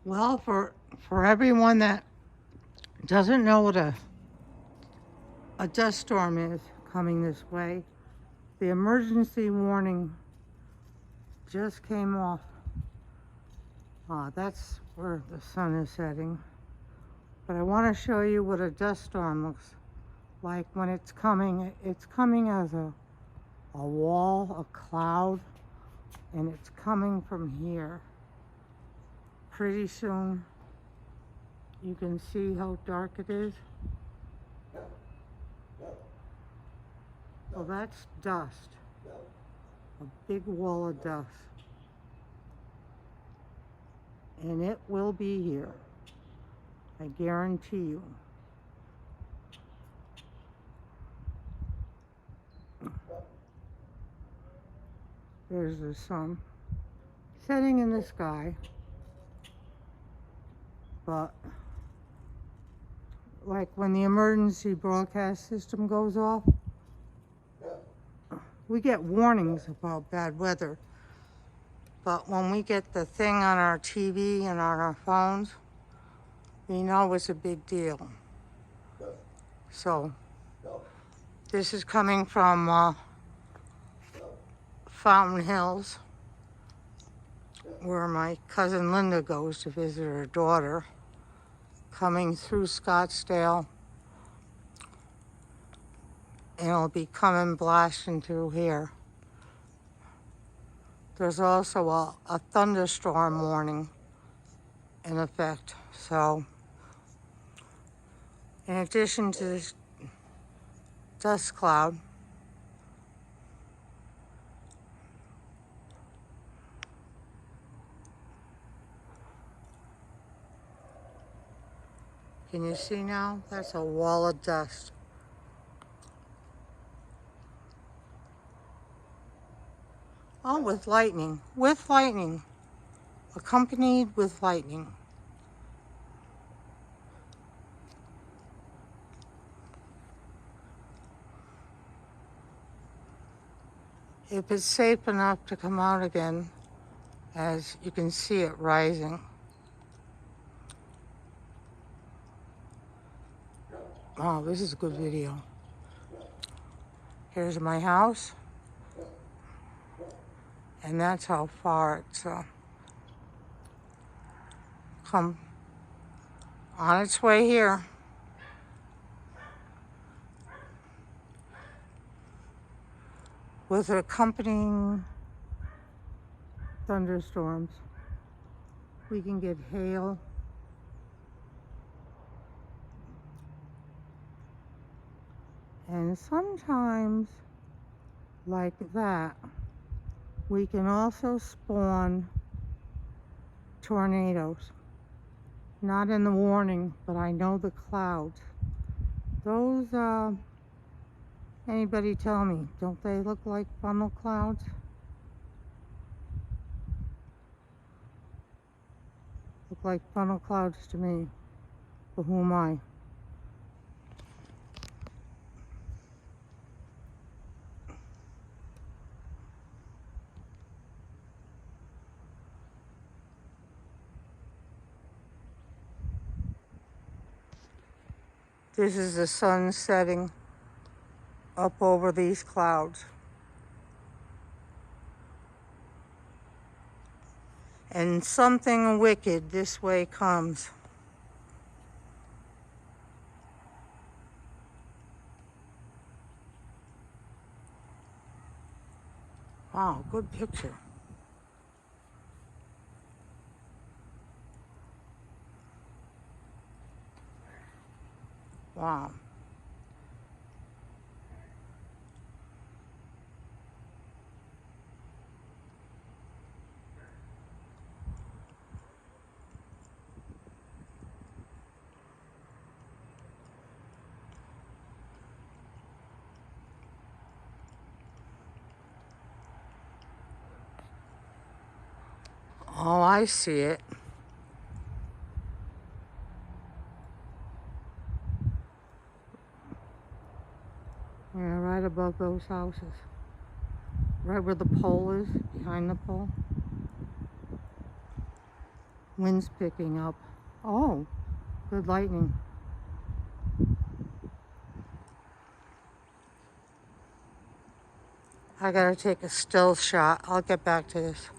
Well, for everyone that doesn't know what a dust storm is coming this way, the emergency warning just came off. That's where the sun is setting. But I want to show you what a dust storm looks like when it's coming. It's coming as a wall, a cloud, and it's coming from here. Pretty soon you can see how dark it is. Well, that's dust, a big wall of dust. And it will be here, I guarantee you. There's the sun setting in the sky, but like when the emergency broadcast system goes off, we get warnings about bad weather. But when we get the thing on our TV and on our phones, we know it's a big deal. So this is coming from Fountain Hills, where my cousin Linda goes to visit her daughter, coming through Scottsdale, and it'll be coming blasting through here. There's also a thunderstorm warning in effect. So in addition to this dust cloud, can you see now? That's a wall of dust. Oh, with lightning, accompanied with lightning. If it's safe enough to come out again, as you can see it rising. Oh, this is a good video. Here's my house, and that's how far it's come on its way here. With accompanying thunderstorms, we can get hail, and sometimes, like that, we can also spawn tornadoes. Not in the warning, but I know the clouds. Those, anybody tell me, don't they look like funnel clouds? Look like funnel clouds to me. But who am I? This is the sun setting up over these clouds. And something wicked this way comes. Wow, good picture. Wow. Oh, I see it. Yeah, right above those houses. Right where the pole is, behind the pole. Wind's picking up. Oh, good lightning. I gotta take a still shot. I'll get back to this.